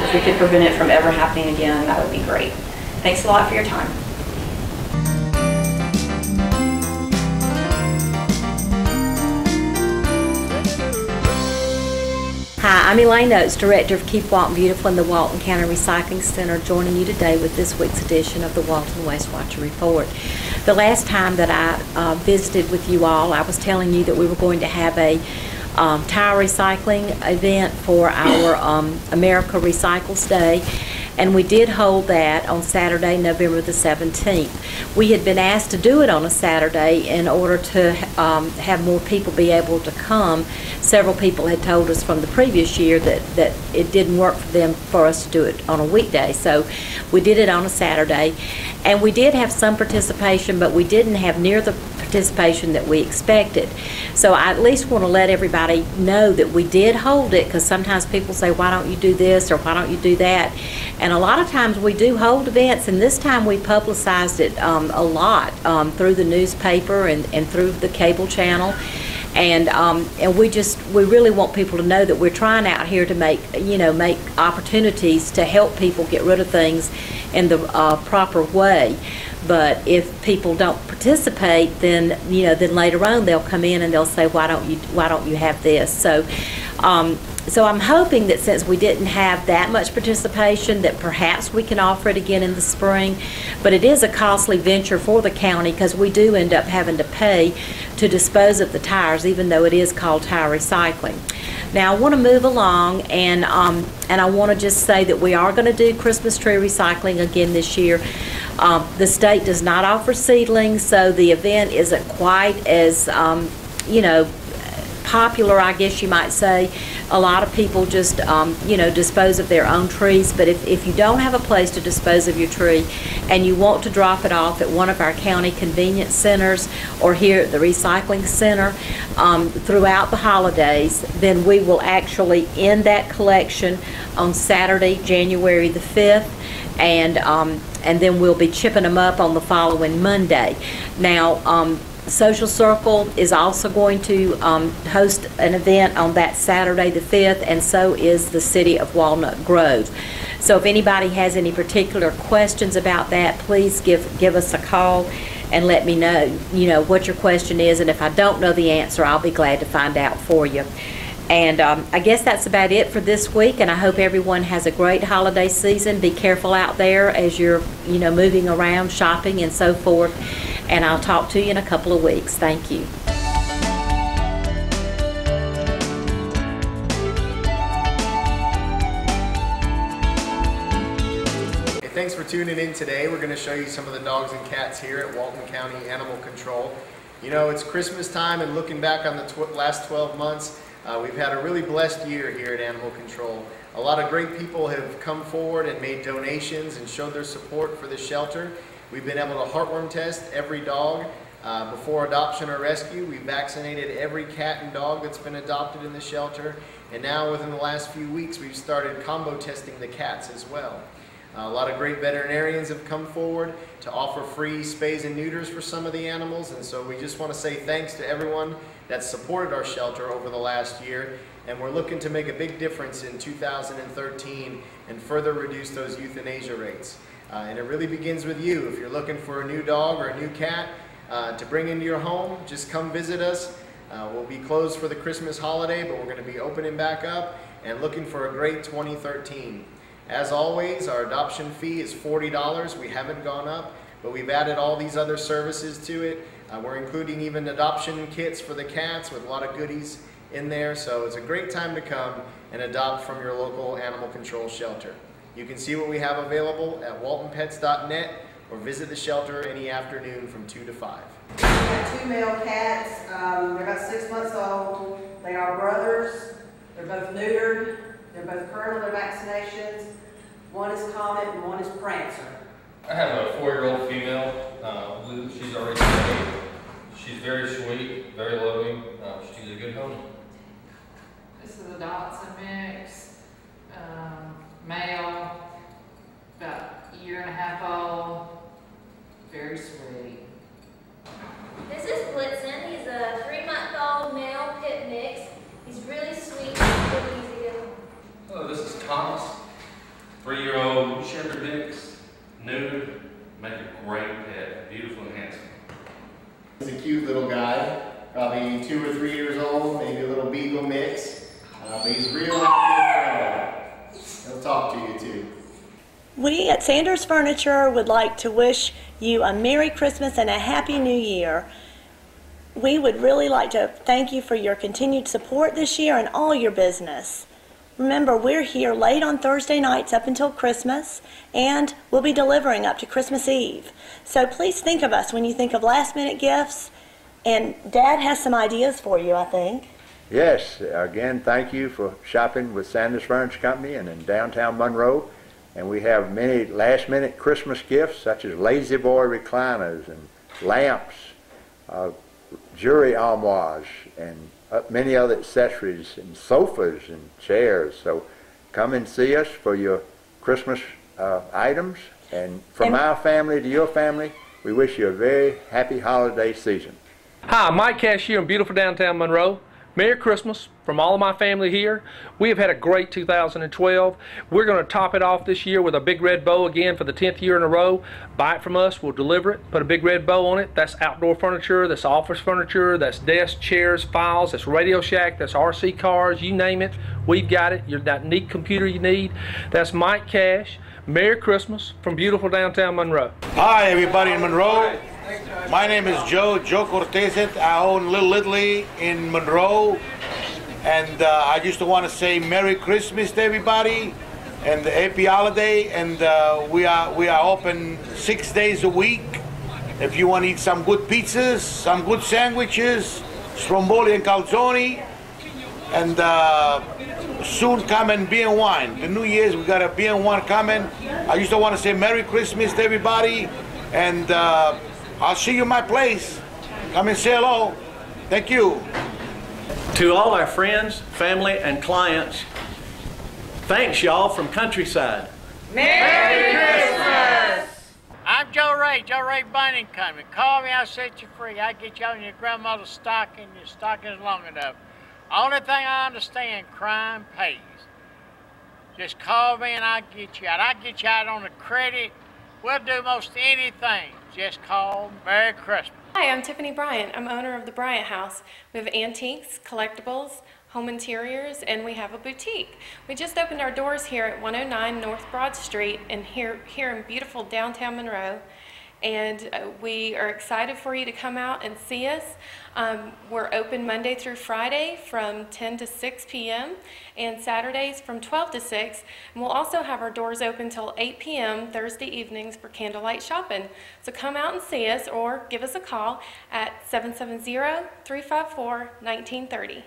if we could prevent it from ever happening again, that would be great. Thanks a lot for your time. I'm Elaine Oates, Director of Keep Walton Beautiful in the Walton County Recycling Center, joining you today with this week's edition of the Walton Waste Watcher Report. The last time that I visited with you all, I was telling you that we were going to have a tire recycling event for our America Recycles Day, and we did hold that on Saturday, November the 17th. We had been asked to do it on a Saturday in order to have more people be able to come. Several people had told us from the previous year that it didn't work for them for us to do it on a weekday, so we did it on a Saturday. And we did have some participation, but we didn't have near the participation that we expected. So I at least want to let everybody know that we did hold it, because sometimes people say, why don't you do this or why don't you do that? And a lot of times we do hold events, and this time we publicized it a lot through the newspaper and through the cable channel. And we really want people to know that we're trying out here to make opportunities to help people get rid of things in the proper way. But if people don't participate, then then later on they'll come in and they'll say, why don't you have this? So so I'm hoping that since we didn't have that much participation, that perhaps we can offer it again in the spring. But it is a costly venture for the county, because we do end up having to pay to dispose of the tires, even though it is called tire recycling. Now I want to move along, and I want to just say that we are going to do Christmas tree recycling again this year. The state does not offer seedlings, so the event isn't quite as popular, I guess you might say. A lot of people just dispose of their own trees, but if you don't have a place to dispose of your tree and you want to drop it off at one of our county convenience centers or here at the recycling center throughout the holidays, then we will actually end that collection on Saturday, January the 5th, and then we'll be chipping them up on the following Monday. Now, Social Circle is also going to host an event on that Saturday the 5th, and so is the city of Walnut Grove. So if anybody has any particular questions about that, please give us a call and let me know, what your question is, and if I don't know the answer, I'll be glad to find out for you. And I guess that's about it for this week, and I hope everyone has a great holiday season. Be careful out there as you're, moving around, shopping, and so forth. And I'll talk to you in a couple of weeks. Thank you. Hey, thanks for tuning in today. We're going to show you some of the dogs and cats here at Walton County Animal Control. It's Christmas time, and looking back on the last 12 months, we've had a really blessed year here at Animal Control. A lot of great people have come forward and made donations and showed their support for the shelter. We've been able to heartworm test every dog before adoption or rescue. We've vaccinated every cat and dog that's been adopted in the shelter. And now within the last few weeks, we've started combo testing the cats as well. A lot of great veterinarians have come forward to offer free spays and neuters for some of the animals. And so we just want to say thanks to everyone that supported our shelter over the last year. And we're looking to make a big difference in 2013 and further reduce those euthanasia rates. And it really begins with you. If you're looking for a new dog or a new cat to bring into your home, just come visit us. We'll be closed for the Christmas holiday, but we're going to be opening back up and looking for a great 2013. As always, our adoption fee is $40. We haven't gone up, but we've added all these other services to it. We're including even adoption kits for the cats with a lot of goodies in there. So it's a great time to come and adopt from your local animal control shelter. You can see what we have available at waltonpets.net or visit the shelter any afternoon from 2 to 5. We have 2 male cats. They're about 6 months old. They are brothers. They're both neutered. They're both current on their vaccinations. One is Comet and one is Prancer. I have a 4-year-old female. She's already spayed. She's very sweet, very loving. She's a good home. This is a Dotson mix. Male, about a year and a half old, very sweet. This is Blitzen. He's a 3-month-old male pit mix. He's really sweet and really easy to get home. Hello, this is Thomas, 3-year-old shepherd mix, neutered, make a great pet, beautiful and handsome. He's a cute little guy, probably 2 or 3 years old, maybe a little beagle mix. But he's real happy. He'll talk to you too. We at Sanders Furniture would like to wish you a Merry Christmas and a Happy New Year. We would really like to thank you for your continued support this year and all your business. Remember, we're here late on Thursday nights up until Christmas, and we'll be delivering up to Christmas Eve. So please think of us when you think of last-minute gifts, and Dad has some ideas for you, I think. Yes, again, thank you for shopping with Sanders Furniture Company and in downtown Monroe. And we have many last-minute Christmas gifts such as Lazy Boy recliners and lamps, jewelry armoires, and many other accessories and sofas and chairs. So come and see us for your Christmas items. And from our family to your family, we wish you a very happy holiday season. Hi, I'm Mike Cash here in beautiful downtown Monroe. Merry Christmas from all of my family here. We have had a great 2012. We're going to top it off this year with a big red bow again for the 10th year in a row. Buy it from us, we'll deliver it, put a big red bow on it. That's outdoor furniture, that's office furniture, that's desks, chairs, files, that's Radio Shack, that's RC cars, you name it, we've got it. You're that neat computer you need. That's Mike Cash. Merry Christmas from beautiful downtown Monroe. Hi everybody in Monroe. My name is Joe Cortez. I own Little Italy in Monroe, and I just want to say Merry Christmas to everybody and happy holiday. And we are open 6 days a week. If you want to eat some good pizzas, some good sandwiches, stromboli and calzone, and soon coming beer and wine. The New Year's we got a beer and wine coming. I just want to say Merry Christmas to everybody, and I'll see you at my place. Come and say hello. Thank you. To all our friends, family, and clients, thanks y'all from Countryside. Merry Christmas! I'm Joe Ray Binding Company. Call me, I'll set you free. I get you on your grandmother's stocking, your stocking's long enough. Only thing I understand, crime pays. Just call me and I'll get you out. I'll get you out on the credit. We'll do most anything. Just call Merry Christmas. Hi, I'm Tiffany Bryant. I'm owner of the Bryant House. We have antiques, collectibles, home interiors, and we have a boutique. We just opened our doors here at 109 North Broad Street and here in beautiful downtown Monroe. And we are excited for you to come out and see us. We're open Monday through Friday from 10 to 6 p.m. and Saturdays from 12 to 6. And we'll also have our doors open till 8 p.m. Thursday evenings for candlelight shopping. So come out and see us or give us a call at 770-354-1930.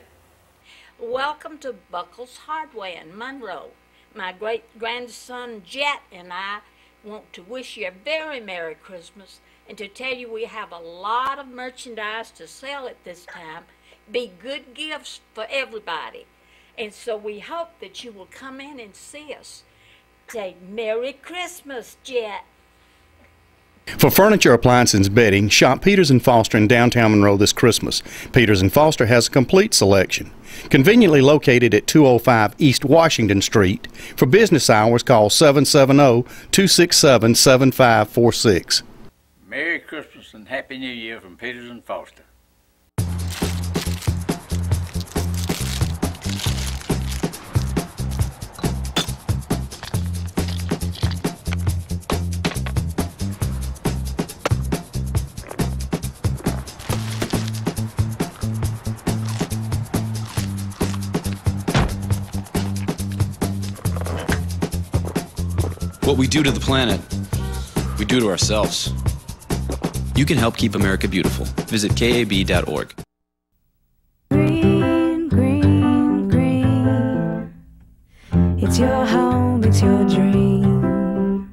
Welcome to Buckles Hardware in Monroe. My great-grandson Jet and I want to wish you a very Merry Christmas and to tell you we have a lot of merchandise to sell at this time. Be good gifts for everybody. And so we hope that you will come in and see us. Say Merry Christmas, Jet. For furniture, appliances, and bedding, shop Peters & Foster in downtown Monroe this Christmas. Peters & Foster has a complete selection. Conveniently located at 205 East Washington Street. For business hours, call 770-267-7546. Merry Christmas and Happy New Year from Peters & Foster. What we do to the planet, we do to ourselves. You can help keep America beautiful. Visit KAB.org. Green, green, green. It's your home, it's your dream.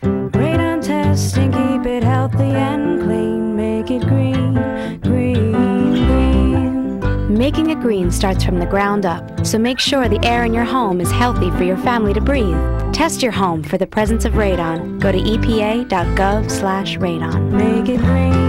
Radon testing, keep it healthy and clean. Make it green, green, green. Making it green starts from the ground up, so make sure the air in your home is healthy for your family to breathe. Test your home for the presence of radon. Go to epa.gov/radon. Make it green.